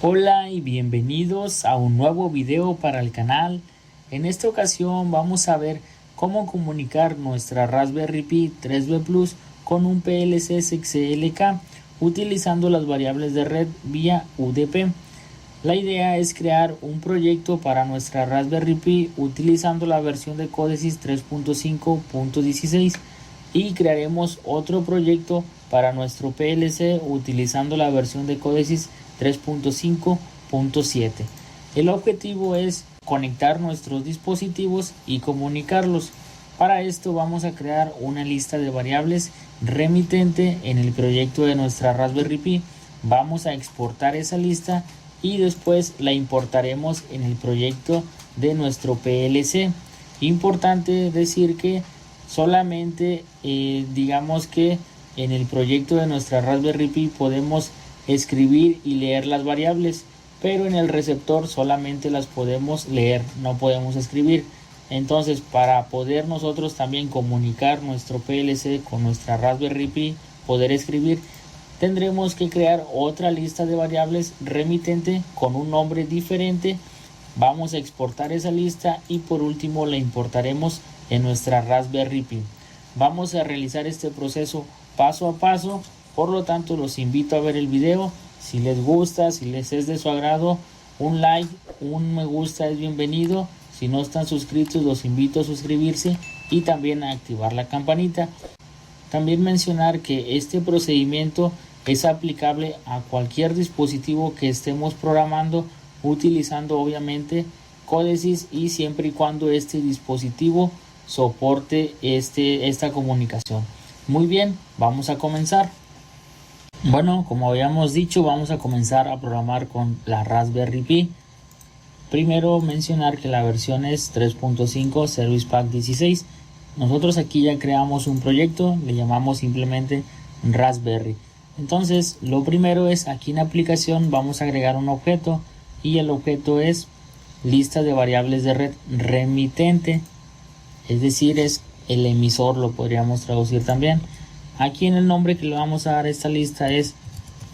Hola y bienvenidos a un nuevo video para el canal. En esta ocasión vamos a ver cómo comunicar nuestra Raspberry Pi 3B Plus con un PLC CXLK utilizando las variables de red vía UDP. La idea es crear un proyecto para nuestra Raspberry Pi utilizando la versión de Codesys 3.5.16 y crearemos otro proyecto para nuestro PLC utilizando la versión de Codesys 3.5.7. El objetivo es conectar nuestros dispositivos y comunicarlos. Para esto vamos a crear una lista de variables remitente en el proyecto de nuestra Raspberry Pi. Vamos a exportar esa lista y después la importaremos en el proyecto de nuestro PLC. Importante decir que solamente digamos que en el proyecto de nuestra Raspberry Pi podemos escribir y leer las variables, pero en el receptor solamente las podemos leer, no podemos escribir. Entonces, para poder nosotros también comunicar nuestro PLC con nuestra Raspberry Pi, poder escribir, tendremos que crear otra lista de variables remitente con un nombre diferente. Vamos a exportar esa lista y por último la importaremos en nuestra Raspberry Pi. Vamos a realizar este proceso paso a paso, por lo tanto los invito a ver el video. Si les gusta, si les es de su agrado, un like, un me gusta es bienvenido. Si no están suscritos, los invito a suscribirse y también a activar la campanita. También mencionar que este procedimiento es aplicable a cualquier dispositivo que estemos programando utilizando obviamente Codesys y siempre y cuando este dispositivo soporte esta comunicación. Muy bien, vamos a comenzar. Bueno, como habíamos dicho, vamos a comenzar a programar con la Raspberry Pi. Primero mencionar que la versión es 3.5 Service Pack 16. Nosotros aquí ya creamos un proyecto, le llamamos simplemente Raspberry. Entonces, lo primero es aquí en aplicación vamos a agregar un objeto y el objeto es lista de variables de red remitente, es decir, es el emisor, lo podríamos traducir también. Aquí en el nombre que le vamos a dar a esta lista es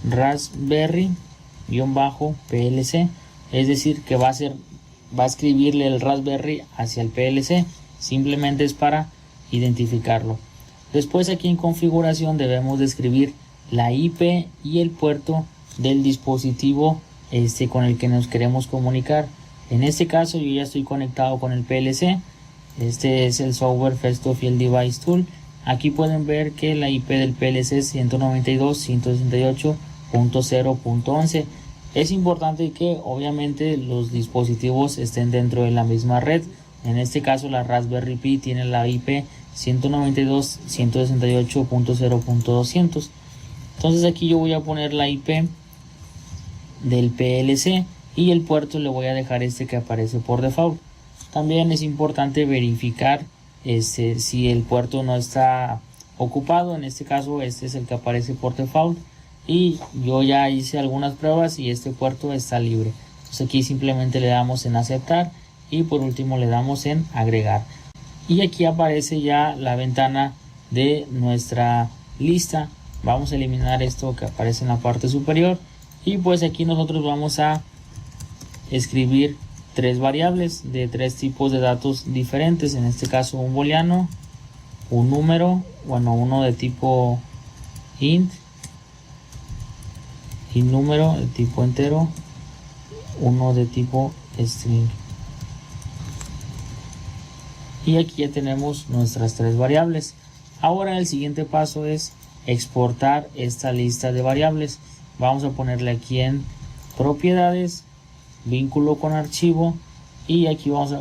Raspberry-PLC, es decir que va a escribirle el Raspberry hacia el PLC, simplemente es para identificarlo. Después aquí en configuración debemos de escribir la IP y el puerto del dispositivo con el que nos queremos comunicar. En este caso yo ya estoy conectado con el PLC. Este es el software Festo Field Device Tool. Aquí pueden ver que la IP del PLC es 192.168.0.11. Es importante que obviamente los dispositivos estén dentro de la misma red. En este caso la Raspberry Pi tiene la IP 192.168.0.200. Entonces aquí yo voy a poner la IP del PLC y el puerto le voy a dejar este que aparece por default. También es importante verificar si el puerto no está ocupado. En este caso este es el que aparece por default y yo ya hice algunas pruebas y este puerto está libre. Entonces aquí simplemente le damos en aceptar y por último le damos en agregar y aquí aparece ya la ventana de nuestra lista. Vamos a eliminar esto que aparece en la parte superior y pues aquí nosotros vamos a escribir tres variables de tres tipos de datos diferentes. En este caso un booleano, un número, uno de tipo int y número de tipo entero, uno de tipo string. Y aquí ya tenemos nuestras tres variables. Ahora el siguiente paso es exportar esta lista de variables. Vamos a ponerle aquí en propiedades, vínculo con archivo y aquí vamos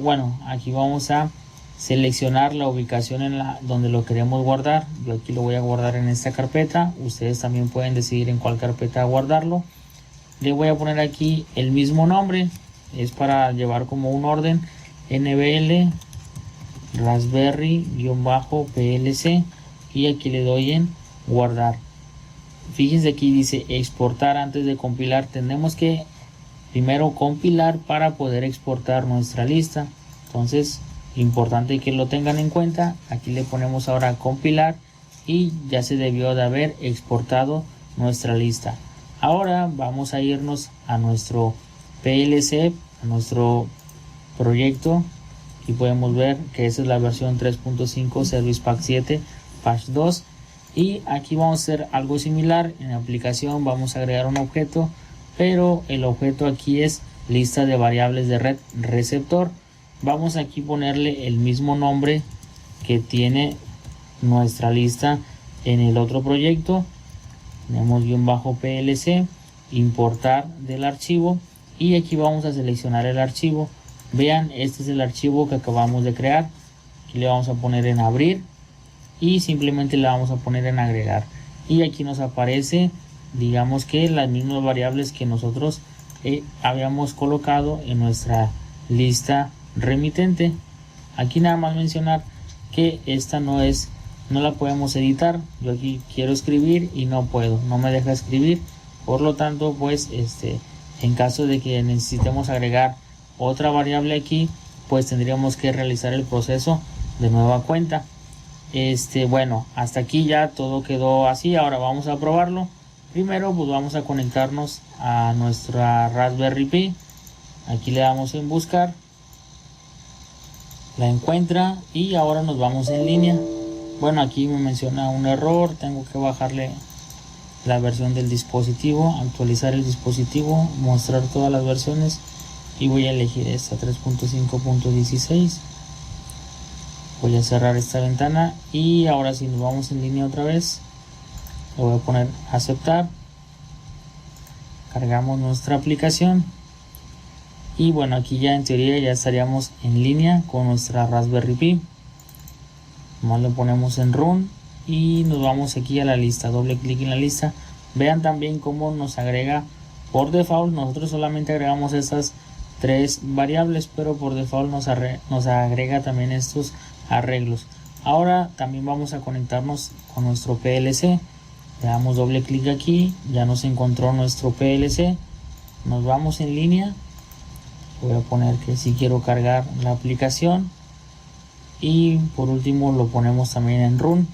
a seleccionar la ubicación donde lo queremos guardar. Yo aquí lo voy a guardar en esta carpeta. Ustedes también pueden decidir en cuál carpeta guardarlo. Le voy a poner aquí el mismo nombre, es para llevar como un orden: nbl raspberry-plc y aquí le doy en guardar. Fíjense aquí dice exportar antes de compilar. Tenemos que primero compilar para poder exportar nuestra lista. Entonces importante que lo tengan en cuenta. Aquí le ponemos ahora compilar y ya se debió de haber exportado nuestra lista. Ahora vamos a irnos a nuestro PLC, a nuestro proyecto, y podemos ver que esa es la versión 3.5 Service Pack 7 Patch 2. Y aquí vamos a hacer algo similar. En la aplicación vamos a agregar un objeto, pero el objeto aquí es lista de variables de red receptor. Vamos aquí a ponerle el mismo nombre que tiene nuestra lista en el otro proyecto. Tenemos -plc, importar del archivo, y aquí vamos a seleccionar el archivo. Vean, este es el archivo que acabamos de crear. Aquí le vamos a poner en abrir y simplemente le vamos a poner en agregar, y aquí nos aparece, digamos que las mismas variables que nosotros habíamos colocado en nuestra lista remitente. Aquí nada más mencionar que esta no la podemos editar. Yo aquí quiero escribir y no me deja escribir. Por lo tanto, pues en caso de que necesitemos agregar otra variable aquí, pues tendríamos que realizar el proceso de nueva cuenta. Bueno, hasta aquí ya todo quedó así. Ahora vamos a probarlo. Primero pues vamos a conectarnos a nuestra Raspberry Pi. Aquí le damos en buscar, la encuentra, y ahora nos vamos en línea. Bueno, aquí me menciona un error, tengo que bajarle la versión del dispositivo, actualizar el dispositivo, mostrar todas las versiones, y voy a elegir esta 3.5.16. voy a cerrar esta ventana, y ahora si nos vamos en línea otra vez, le voy a poner aceptar, cargamos nuestra aplicación, y bueno, aquí ya en teoría ya estaríamos en línea con nuestra Raspberry Pi. Más le ponemos en run y nos vamos aquí a la lista, doble clic en la lista. Vean también cómo nos agrega por default. Nosotros solamente agregamos estas 3 variables, pero por default nos agrega también estos arreglos. Ahora también vamos a conectarnos con nuestro PLC. Le damos doble clic aquí, ya nos encontró nuestro PLC. Nos vamos en línea. Voy a poner que si quiero cargar la aplicación, y por último lo ponemos también en run.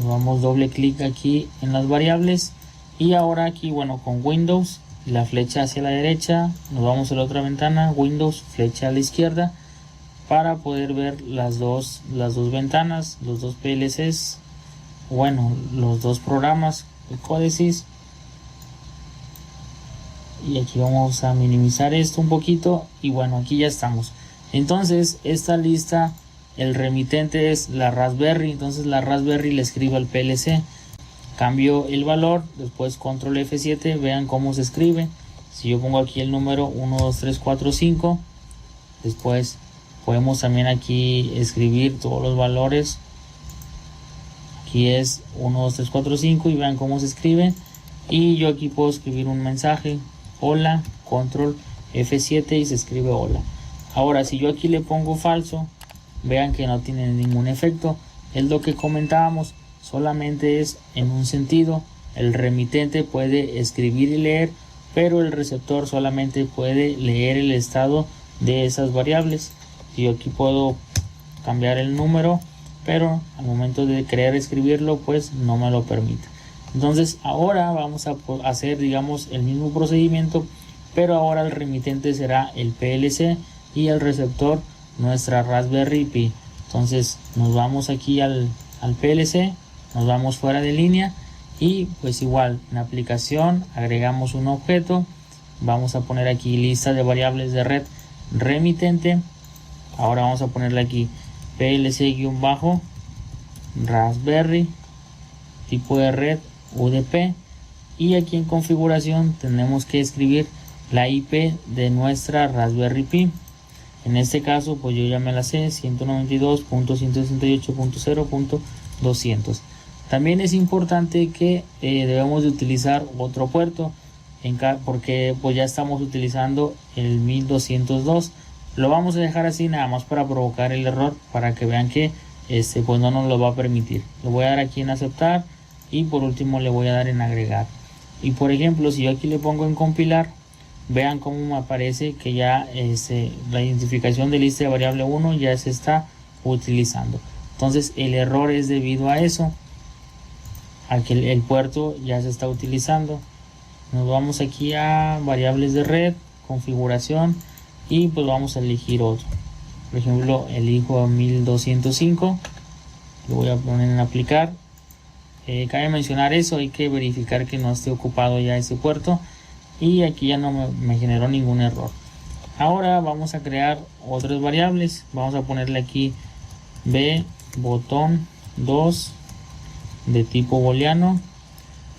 Nos damos doble clic aquí en las variables, y ahora aquí, bueno, con Windows, la flecha hacia la derecha, nos vamos a la otra ventana, Windows, flecha a la izquierda, para poder ver las dos ventanas, los dos PLCs, bueno, los dos programas, el Codesys. Y aquí vamos a minimizar esto un poquito, y bueno, aquí ya estamos. Entonces esta lista, el remitente es la Raspberry, entonces la Raspberry le escribo al PLC, cambio el valor, después control F7, vean cómo se escribe. Si yo pongo aquí el número 1, 2, 3, 4, 5, después podemos también aquí escribir todos los valores. Aquí es 1, 2, 3, 4, 5, y vean cómo se escribe. Y yo aquí puedo escribir un mensaje, hola, control F7, y se escribe hola. Ahora si yo aquí le pongo falso, vean que no tiene ningún efecto. Es lo que comentábamos, solamente es en un sentido. El remitente puede escribir y leer, pero el receptor solamente puede leer el estado de esas variables. Y yo aquí puedo cambiar el número, pero al momento de querer escribirlo, pues no me lo permite. Entonces ahora vamos a hacer, digamos, el mismo procedimiento, pero ahora el remitente será el PLC y el receptor nuestra Raspberry Pi. Entonces nos vamos aquí al PLC, nos vamos fuera de línea, y pues igual en aplicación agregamos un objeto. Vamos a poner aquí lista de variables de red remitente. Ahora vamos a ponerle aquí PLC-Raspberry, tipo de red UDP, y aquí en configuración tenemos que escribir la IP de nuestra Raspberry Pi. En este caso pues yo ya me la sé, 192.168.0.200. También es importante que debemos de utilizar otro puerto porque pues ya estamos utilizando el 1202. Lo vamos a dejar así nada más para provocar el error, para que vean que pues no nos lo va a permitir. Le voy a dar aquí en aceptar, y por último le voy a dar en agregar. Y por ejemplo, si yo aquí le pongo en compilar, vean cómo me aparece que ya la identificación de lista de variable 1 ya se está utilizando. Entonces el error es debido a eso, a que el puerto ya se está utilizando. nos vamos aquí a variables de red, configuración, y pues vamos a elegir otro. Por ejemplo, elijo 1205, lo voy a poner en aplicar. Cabe mencionar eso, hay que verificar que no esté ocupado ya ese puerto, y aquí ya no me generó ningún error. Ahora vamos a crear otras variables. Vamos a ponerle aquí b botón 2 de tipo booleano,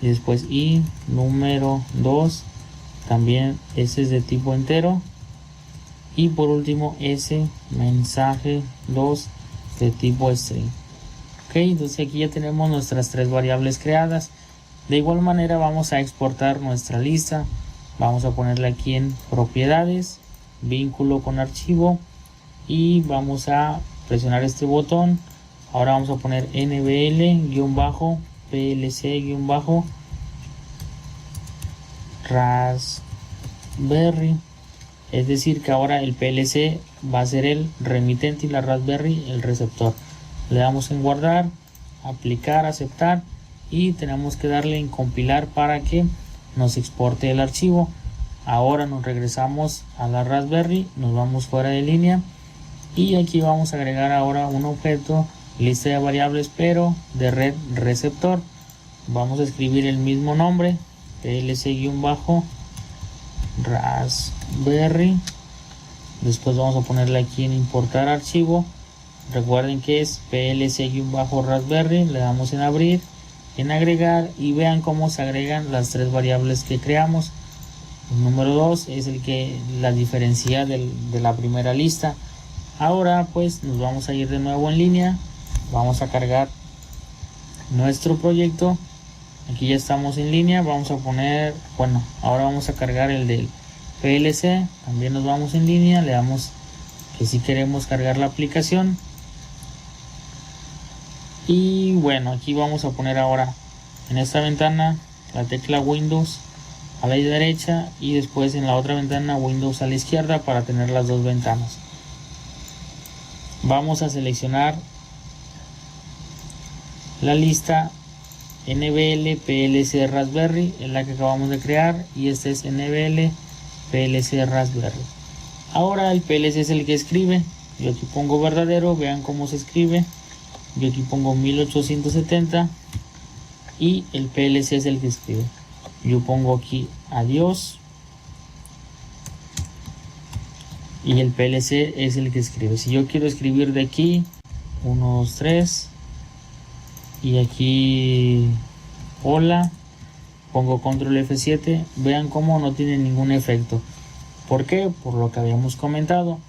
y después i número 2, también ese es de tipo entero, y por último s mensaje 2 de tipo string. Ok, entonces aquí ya tenemos nuestras tres variables creadas. De igual manera vamos a exportar nuestra lista. Vamos a ponerle aquí en propiedades, vínculo con archivo, y vamos a presionar este botón. Ahora vamos a poner nbl-plc-raspberry, es decir que ahora el PLC va a ser el remitente y la Raspberry el receptor. Le damos en guardar, aplicar, aceptar, y tenemos que darle en compilar para que nos exporte el archivo. Ahora nos regresamos a la Raspberry, nos vamos fuera de línea, y aquí vamos a agregar ahora un objeto, lista de variables, pero de red receptor. Vamos a escribir el mismo nombre, plc-raspberry. Después vamos a ponerle aquí en importar archivo. Recuerden que es plc-raspberry. Le damos en abrir, en agregar, y vean cómo se agregan las tres variables que creamos. El número 2 es el que la diferencia de la primera lista. Ahora pues nos vamos a ir de nuevo en línea. Vamos a cargar nuestro proyecto. Aquí ya estamos en línea. Vamos a poner, bueno, ahora vamos a cargar el del PLC. También nos vamos en línea. Le damos que si queremos cargar la aplicación. Y bueno, aquí vamos a poner ahora en esta ventana la tecla Windows a la derecha, y después en la otra ventana Windows a la izquierda, para tener las dos ventanas. Vamos a seleccionar la lista NBL PLC Raspberry, es la que acabamos de crear, y este es NBL PLC Raspberry. Ahora el PLC es el que escribe. Yo aquí pongo verdadero, vean cómo se escribe. Yo aquí pongo 1870 y el PLC es el que escribe. Yo pongo aquí adiós y el PLC es el que escribe. Si yo quiero escribir de aquí 1, 2, 3 y aquí hola, pongo control F7, vean cómo no tiene ningún efecto. ¿Por qué? Por lo que habíamos comentado,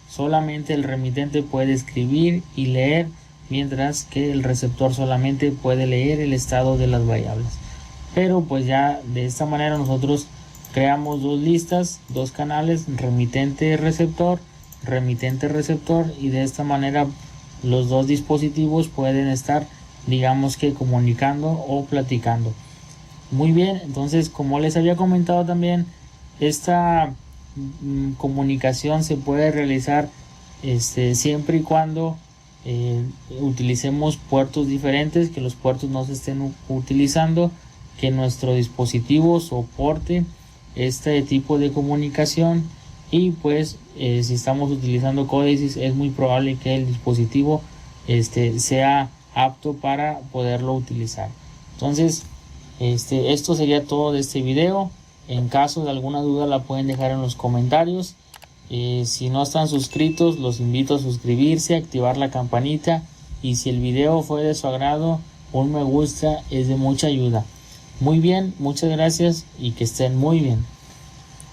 solamente el remitente puede escribir y leer, mientras que el receptor solamente puede leer el estado de las variables. Pero pues ya de esta manera nosotros creamos dos listas, dos canales, remitente receptor, y de esta manera los dos dispositivos pueden estar, digamos que, comunicando o platicando. Muy bien, entonces como les había comentado también, esta comunicación se puede realizar siempre y cuando utilicemos puertos diferentes, que los puertos no se estén utilizando, que nuestro dispositivo soporte este tipo de comunicación, y pues si estamos utilizando códices es muy probable que el dispositivo sea apto para poderlo utilizar. Entonces esto sería todo de este video. En caso de alguna duda la pueden dejar en los comentarios. Si no están suscritos, los invito a suscribirse, activar la campanita, y si el video fue de su agrado, un me gusta es de mucha ayuda. Muy bien, muchas gracias y que estén muy bien.